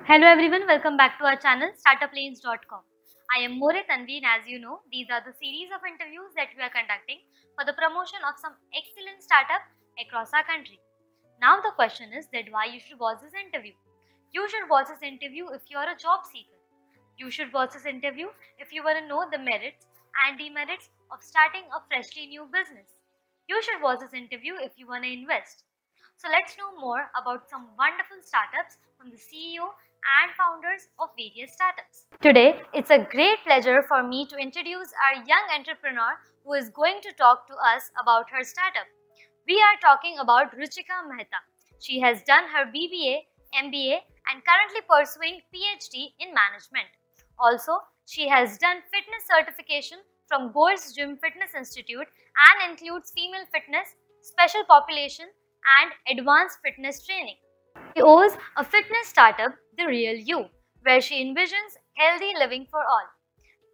Hello everyone, welcome back to our channel startuplanes.com. I am More Tanvi, and as you know, these are the series of interviews that we are conducting for the promotion of some excellent startup across our country. Now the question is that why you should watch this interview. You should watch this interview if you are a job seeker. You should watch this interview if you want to know the merits and demerits of starting a freshly new business. You should watch this interview if you want to invest. So let's know more about some wonderful startups from the CEO and founders of various startups. Today, it's a great pleasure for me to introduce our young entrepreneur who is going to talk to us about her startup. We are talking about Ruchika Mehta. She has done her BBA, MBA and currently pursuing PhD in management. Also, she has done fitness certification from Gold's Gym Fitness Institute and includes female fitness, special population and advanced fitness training. She owns a fitness startup, The Real You, where she envisions healthy living for all.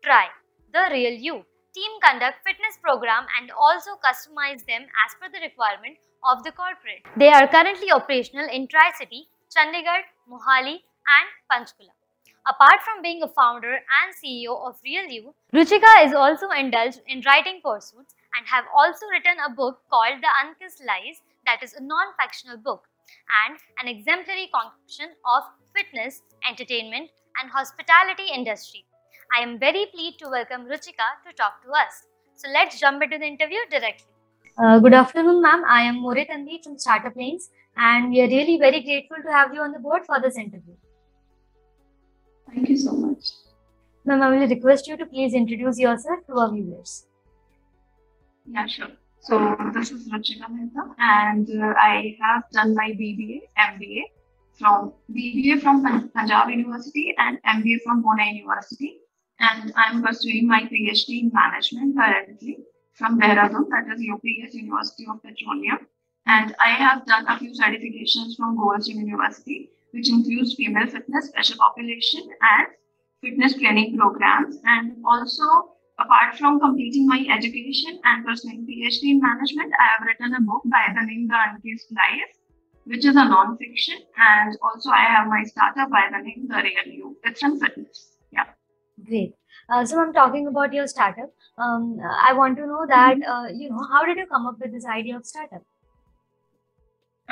Try The Real You. Team conduct fitness program and also customize them as per the requirement of the corporate. They are currently operational in Tri-City, Chandigarh, Mohali and Panchkula. Apart from being a founder and CEO of Real You, Ruchika is also indulged in writing pursuits and have also written a book called The Unkissed Lies, that is a non-fictional book, and an exemplary contribution of fitness, entertainment and hospitality industry. I am very pleased to welcome Ruchika to talk to us. So let's jump into the interview directly. Good afternoon, ma'am. I am More Tanvi from Startup Lanes, and we are really very grateful to have you on the board for this interview. Thank you so much. Ma'am, I will request you to please introduce yourself to our viewers. Yeah, sure. So this is Ruchika Mehta, and I have done my MBA from Punjab University and MBA from Pune University, and I'm pursuing my PhD in management currently from Dehradun, that is UPS University of Petroleum, and I have done a few certifications from Gold's Gym University, which includes female fitness, special population, and fitness training programs, and also apart from completing my education and pursuing PhD in management, I have written a book by the name The Unkissed Lies, which is a non-fiction, and also I have my startup by the name The Real You. It's in fitness. Yeah. Great. So I'm talking about your startup. I want to know that, how did you come up with this idea of startup?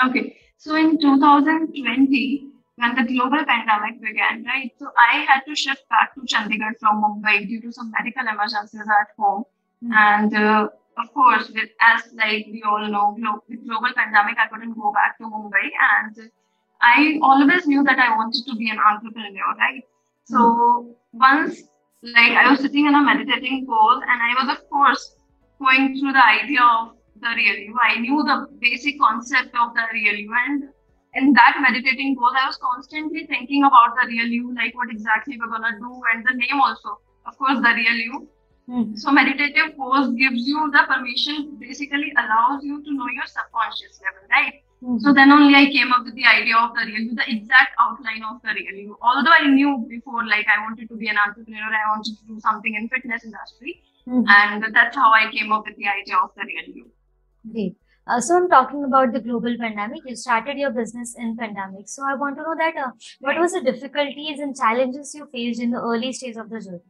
Okay. So in 2020, when the global pandemic began, right? So I had to shift back to Chandigarh from Mumbai due to some medical emergencies at home. And of course, as like we all know, with global pandemic, I couldn't go back to Mumbai. And I always knew that I wanted to be an entrepreneur, right? So once, like I was sitting in a meditating pose, and I was, of course, going through the idea of the Real You. I knew the basic concept of the Real You, and in that meditating pose, I was constantly thinking about the Real You, like what exactly we're gonna do, and the name also, of course, the Real You. So meditative pose gives you the permission, basically allows you to know your subconscious level, right? So then only I came up with the idea of the Real You, the exact outline of the Real You. Although I knew before, like I wanted to be an entrepreneur, I wanted to do something in fitness industry, and that's how I came up with the idea of the Real You. Great. So I'm talking about the global pandemic. You started your business in pandemic. So I want to know that what was the difficulties and challenges you faced in the early stage of the journey?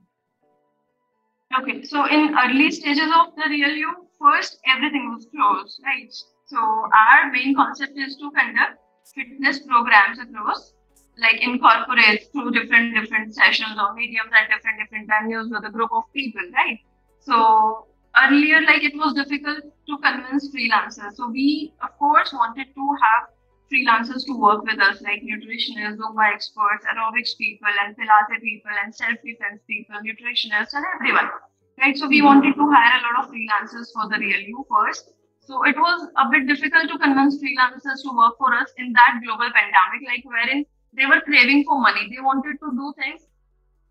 Okay, so in early stages of the Real You, first everything was closed, right? So our main concept is to conduct fitness programs across, like incorporate through different sessions or mediums at different venues with a group of people, right? So earlier, like it was difficult to convince freelancers. So we, of course, wanted to have freelancers to work with us, like nutritionists, Zumba experts, aerobics people, and Pilates people, and self-defense people, nutritionists, and everyone, right? So we wanted to hire a lot of freelancers for the Real You first. So it was a bit difficult to convince freelancers to work for us in that global pandemic, like wherein they were craving for money. They wanted to do things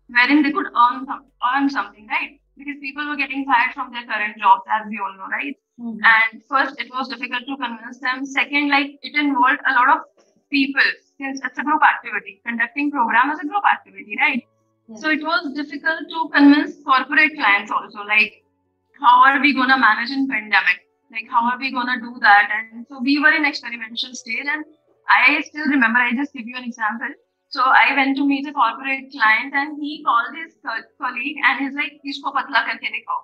wherein they could earn something, right? Because people were getting fired from their current jobs, as we all know, right? And first, it was difficult to convince them. Second, like it involved a lot of people, since it's a group activity. Conducting program is a group activity, right? So it was difficult to convince corporate clients also, like how are we gonna manage in pandemic? Like how are we gonna do that? And so we were in experimental stage, and I still remember. I just give you an example. So I went to meet a corporate client and he called his colleague and he's like, "Isko patla karke dikhao."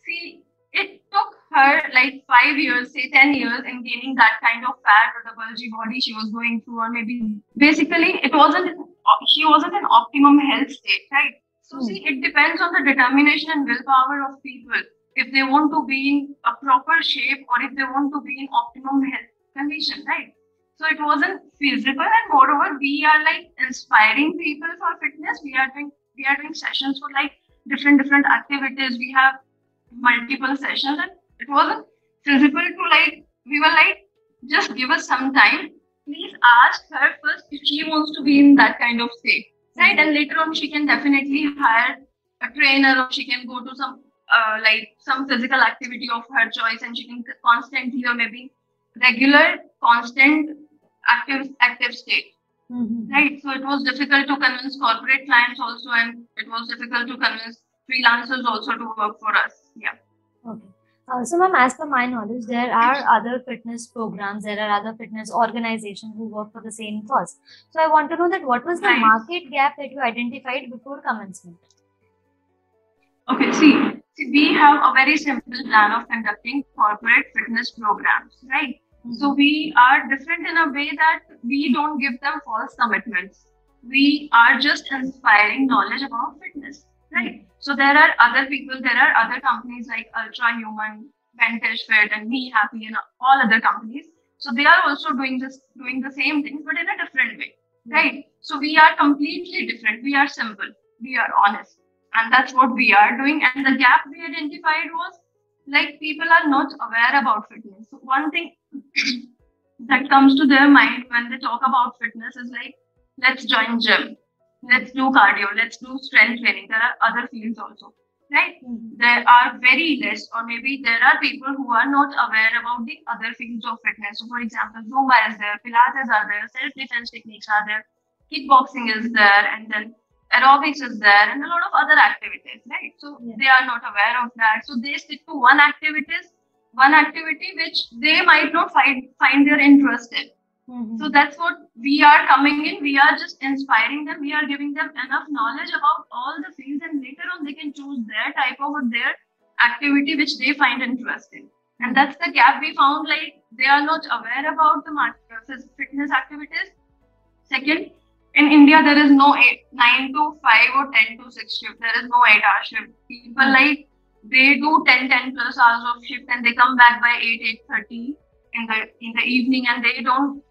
See, it took her like 5 years, say 10 years, in gaining that kind of fat or the bulgy body she was going through, or maybe basically she wasn't in optimum health state, right? So see, it depends on the determination and willpower of people. If they want to be in a proper shape or if they want to be in optimum health condition, right? So it wasn't feasible, and moreover, we are like inspiring people for fitness. We are doing sessions for like different activities. We have multiple sessions, and it wasn't feasible to like. We were like, just give us some time. Please ask her first if she wants to be in that kind of state, right? And later on, she can definitely hire a trainer, or she can go to some like some physical activity of her choice, and she can constantly or maybe regular constant active state, right? So it was difficult to convince corporate clients also, and it was difficult to convince freelancers also to work for us. Yeah. Okay. So, ma'am, as per my knowledge, there are other fitness programs, there are other fitness organizations who work for the same cause. So, I want to know that what was the Right. market gap that you identified before commencement? Okay, see, we have a very simple plan of conducting corporate fitness programs, right? So we are different in a way that we don't give them false commitments. We are just inspiring knowledge about fitness, right? So there are other people, there are other companies like Ultra Human, Vantage Fit, and Me Happy, and all other companies. So they are also doing the same things, but in a different way, right? So we are completely different. We are simple. We are honest, and that's what we are doing. And the gap we identified was like people are not aware about fitness. So one thing that comes to their mind when they talk about fitness is like, let's join gym, let's do cardio, let's do strength training. There are other fields also, right? There are very less, or maybe there are people who are not aware about the other fields of fitness. So for example, Zumba is there, Pilates are there, self-defense techniques are there, kickboxing is there, and then aerobics is there, and a lot of other activities, right? So they are not aware of that. So they stick to one activity which they might not find their interest in. So that's what we are coming in. We are just inspiring them. We are giving them enough knowledge about all the fields, and later on they can choose their type of or their activity which they find interesting. And that's the gap we found. Like, they are not aware about the fitness activities. Second, in India, there is no 9 to 5 or 10 to 6 shift. There is no 8-hour shift. People like, they do 10 plus hours of shift, and they come back by 8:30 in the evening, and they don't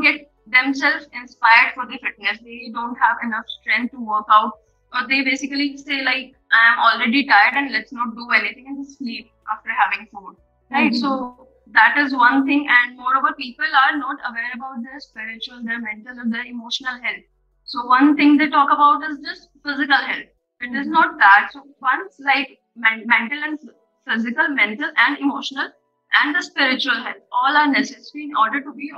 get themselves inspired for the fitness. They don't have enough strength to work out, or they basically say like, I am already tired and let's not do anything and just sleep after having food, right? So that is one thing. And moreover, people are not aware about their spiritual, their mental, or their emotional health. So one thing they talk about is just physical health. It is not that. So once like mental and physical, mental and emotional, and the spiritual health, all are necessary in order to be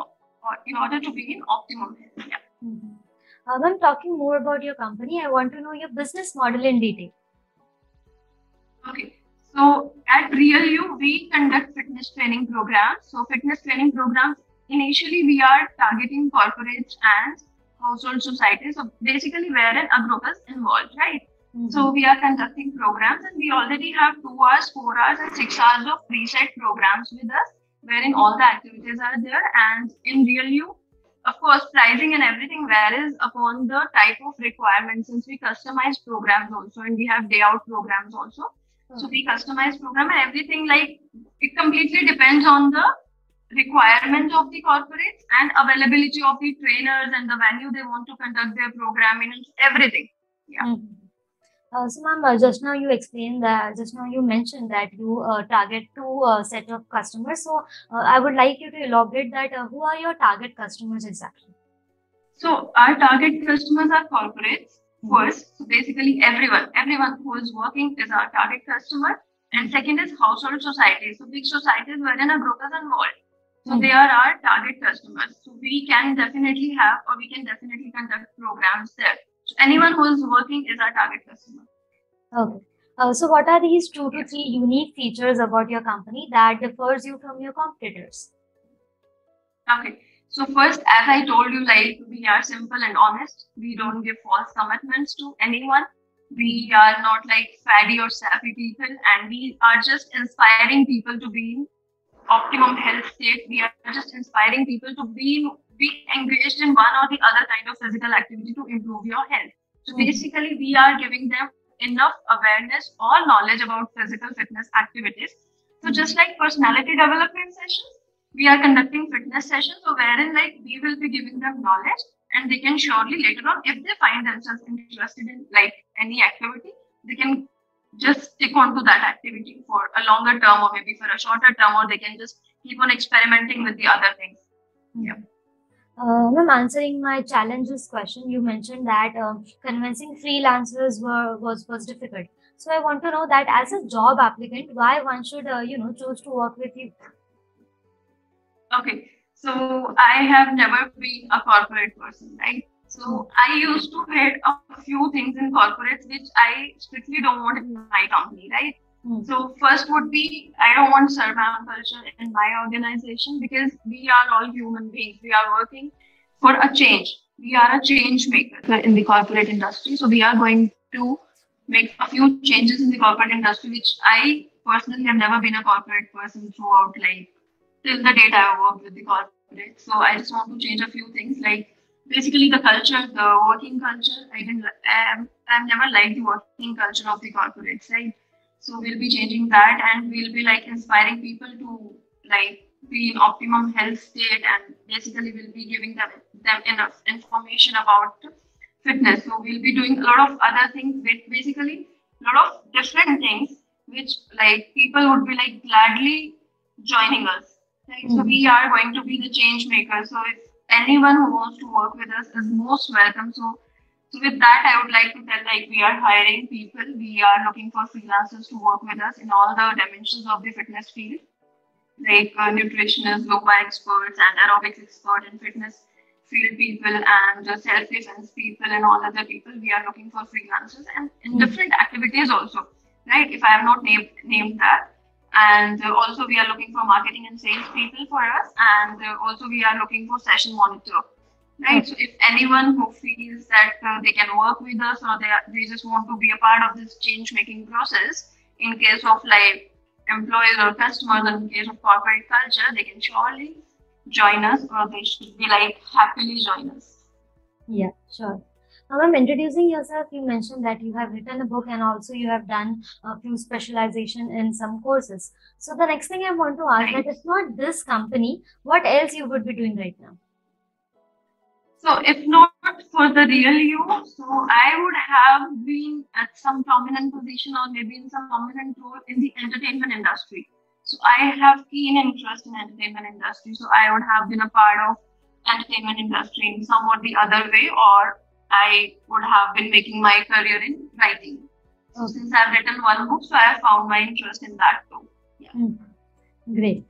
in optimum health. Yeah. When talking more about your company, I want to know your business model in detail. Okay. So at Real You, we conduct fitness training programs. So fitness training programs, initially we are targeting corporates and household societies. So basically wherein a group is involved, right? So we are conducting programs, and we already have 2 hours, 4 hours, and 6 hours of preset programs with us, wherein all the activities are there. And in Real You, of course, pricing and everything varies upon the type of requirements, since we customize programs also, and we have day out programs also. So we customize program, and everything, like, it completely depends on the requirements of the corporates and availability of the trainers and the venue they want to conduct their programming and everything. Yeah. So, ma'am, just now you mentioned that you target 2 set of customers. So, I would like you to elaborate that who are your target customers exactly? So, our target customers are corporates first. So, basically, everyone who is working is our target customer. And second is household societies. So, big societies wherein a group is involved. So, they are our target customers. So, we can definitely conduct programs there. So anyone who is working is our target customer. Okay. So what are these 2 to 3 unique features about your company that differs you from your competitors? Okay. So first, as I told you, like we are simple and honest. We don't give false commitments to anyone. We are not like faddy or sappy people, and we are just inspiring people to be in optimum health state. We are just inspiring people to be engaged in one or the other kind of physical activity to improve your health. So basically, we are giving them enough awareness or knowledge about physical fitness activities. So just like personality development sessions, we are conducting fitness sessions, so wherein like we will be giving them knowledge, and they can surely later on, if they find themselves interested in like any activity, they can just stick on to that activity for a longer term or maybe for a shorter term, or they can just keep on experimenting with the other things. Yeah. Ma'am, answering my challenges question, you mentioned that convincing freelancers was difficult. So I want to know that as a job applicant, why one should choose to work with you. Okay, so I have never been a corporate person, right? So I used to head a few things in corporates which I strictly don't want in my company, right? So first would be I don't want survey culture in my organization because we are all human beings. We are working for a change. We are a change maker in the corporate industry. So we are going to make a few changes in the corporate industry, which I personally have never been a corporate person throughout like till the date I worked with the corporate. So I just want to change a few things like basically the culture, the working culture. I've never liked the working culture of the corporates, right? So we'll be changing that, and we'll be like inspiring people to like be in optimum health state, and basically we'll be giving them enough information about fitness. So we'll be doing a lot of other things with basically a lot of different things which like people would be like gladly joining us. Right? So we are going to be the change makers. So if anyone who wants to work with us is most welcome. So with that, I would like to tell like we are hiring people. We are looking for freelancers to work with us in all the dimensions of the fitness field, like nutritionists, yoga experts, and aerobics expert and fitness field people, and self-defense people, and all other people. We are looking for freelancers and in different activities also, right? If I have not named that. And also we are looking for marketing and sales people for us, and also we are looking for session monitor, right? So if anyone who feels that they can work with us, or they just want to be a part of this change making process in case of like employees or customers, or in case of corporate culture, they can surely join us, or they should be like happily join us. Yeah, sure. Now, ma'am, introducing yourself, you mentioned that you have written a book and also you have done a few specialization in some courses. So the next thing I want to ask, that if not this company, what else you would be doing right now? So if not for the real you, so I would have been at some prominent position or maybe in some prominent role in the entertainment industry. So I have keen interest in entertainment industry. So I would have been a part of entertainment industry in some or the other way, or I would have been making my career in writing. So since I've written one book, so I have found my interest in that too. Yeah. Great.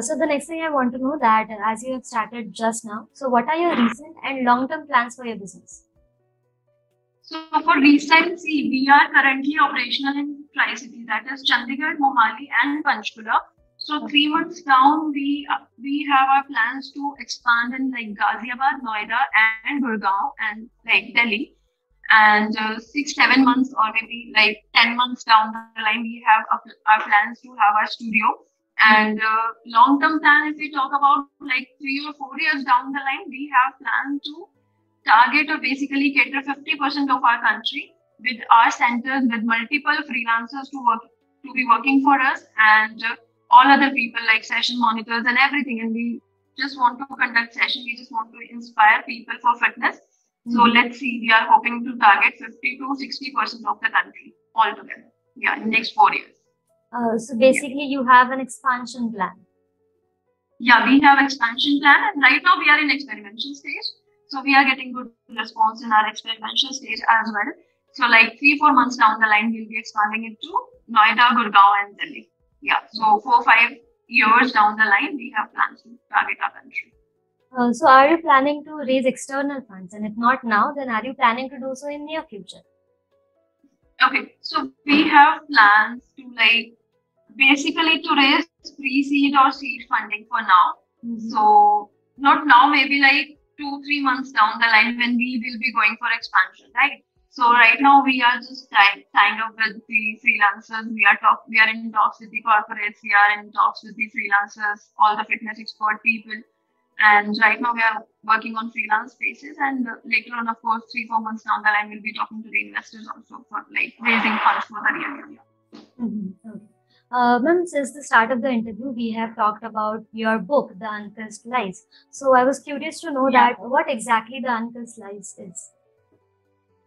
So the next thing I want to know that as you have started just now, so what are your recent and long-term plans for your business? So for recent, see, we are currently operational in Tri-City, that is Chandigarh, Mohali and Panchkula. So 3 months down, we have our plans to expand in like Ghaziabad, Noida and Gurgaon and like Delhi. And 6-7 months or maybe like 10 months down the line, we have our plans to have our studio. And long-term plan, if we talk about like 3 or 4 years down the line, we have planned to target or basically cater 50% of our country with our centers, with multiple freelancers to be working for us, and all other people like session monitors and everything. And we just want to conduct sessions. We just want to inspire people for fitness. So let's see, we are hoping to target 50 to 60% of the country altogether. Yeah, in the next 4 years. So basically you have an expansion plan. Yeah, we have expansion plan, and right now we are in experimental stage. So we are getting good response in our experimental stage as well. So like 3-4 months down the line, we'll be expanding it to Noida, Gurgaon and Delhi. Yeah, so 4-5 years down the line, we have plans to target our country. So are you planning to raise external funds? And if not now, then are you planning to do so in near future? Okay, so we have plans to like basically to raise pre-seed or seed funding for now. So not now, maybe like 2-3 months down the line when we will be going for expansion, right? So right now we are just tying up with the freelancers. We are in talks with the corporates. We are in talks with the freelancers, all the fitness expert people. And right now we are working on freelance basis. And later on, of course, 3-4 months down the line, we'll be talking to the investors also for like raising funds for the real area. Okay. Ma'am, since the start of the interview, we have talked about your book, The Unkissed Lies. So I was curious to know Yeah. that what exactly The Unkissed Lies is.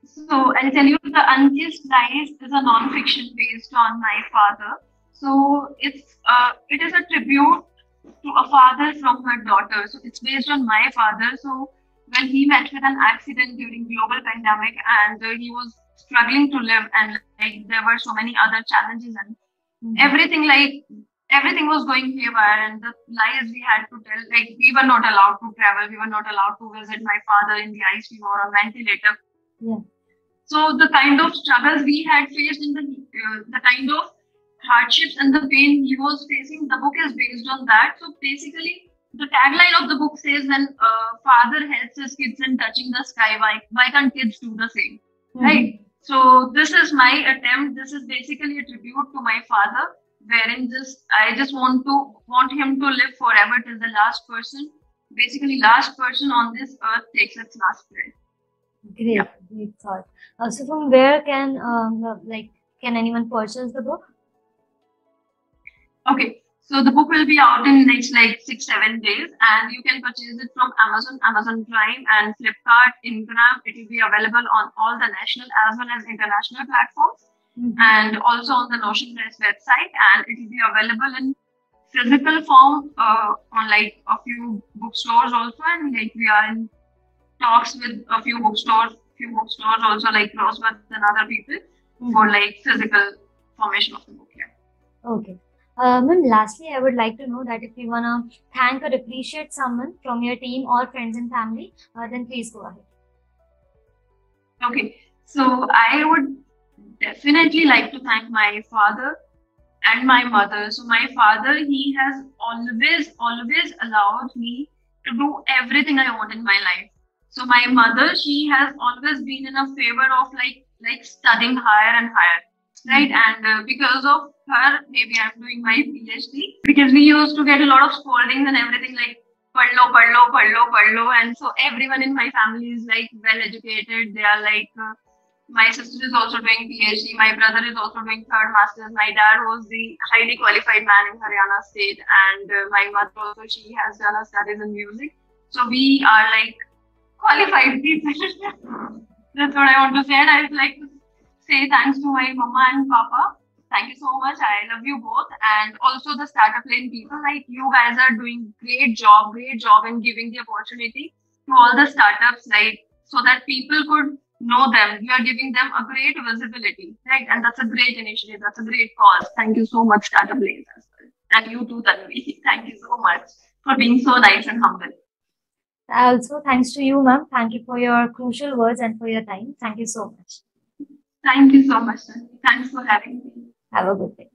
So I'll tell you, The Unkissed Lies is a non-fiction based on my father. So it is a tribute to a father from her daughter. So it's based on my father. So when he met with an accident during global pandemic and he was struggling to live and like there were so many other challenges and everything was going haywire and the lies we had to tell, like we were not allowed to travel, we were not allowed to visit my father in the ICU or on ventilator. Yeah. So the kind of struggles we had faced in the kind of hardships and the pain he was facing, the book is based on that. So basically, the tagline of the book says, when father helps his kids in touching the sky, why can't kids do the same, right? So this is my attempt. This is basically a tribute to my father, wherein I just want him to live forever till the last person on this earth takes its last breath. Great, Yeah. great thought. So from where can anyone purchase the book? Okay, so the book will be out in next like 6-7 days, and you can purchase it from Amazon, Amazon Prime, and Flipkart, Instagram. It will be available on all the national as well as international platforms, and also on the Notion Press website. And it will be available in physical form on like a few bookstores also, and like we are in talks with a few bookstores also like Rosebud and other people for like physical formation of the book. Yeah. Okay. Ma'am, lastly, I would like to know that if you wanna thank or appreciate someone from your team or friends and family, then please go ahead. Okay, so I would definitely like to thank my father and my mother. So my father, he has always allowed me to do everything I want in my life. So my mother, she has always been in a favor of like studying higher and higher, right? And because of her, maybe I'm doing my PhD, because we used to get a lot of scoldings and everything like padlo, and so everyone in my family is like well educated. They are like my sister is also doing PhD. My brother is also doing third masters. My dad was the highly qualified man in Haryana state, and my mother also, she has done her studies in music. So we are like qualified people. That's what I want to say, and I would like to say thanks to my mama and papa. Thank you so much. I love you both, and also the startup lane people. Like you guys are doing great job in giving the opportunity to all the startups, like so that people could know them. You are giving them a great visibility, right? And that's a great initiative. That's a great cause. Thank you so much, startup lanes as well, and you too, Tanvi. Thank you so much for being so nice and humble. Also, thanks to you, ma'am. Thank you for your crucial words and for your time. Thank you so much. Thank you so much, Tanvi. Thanks for having me. Have a good day.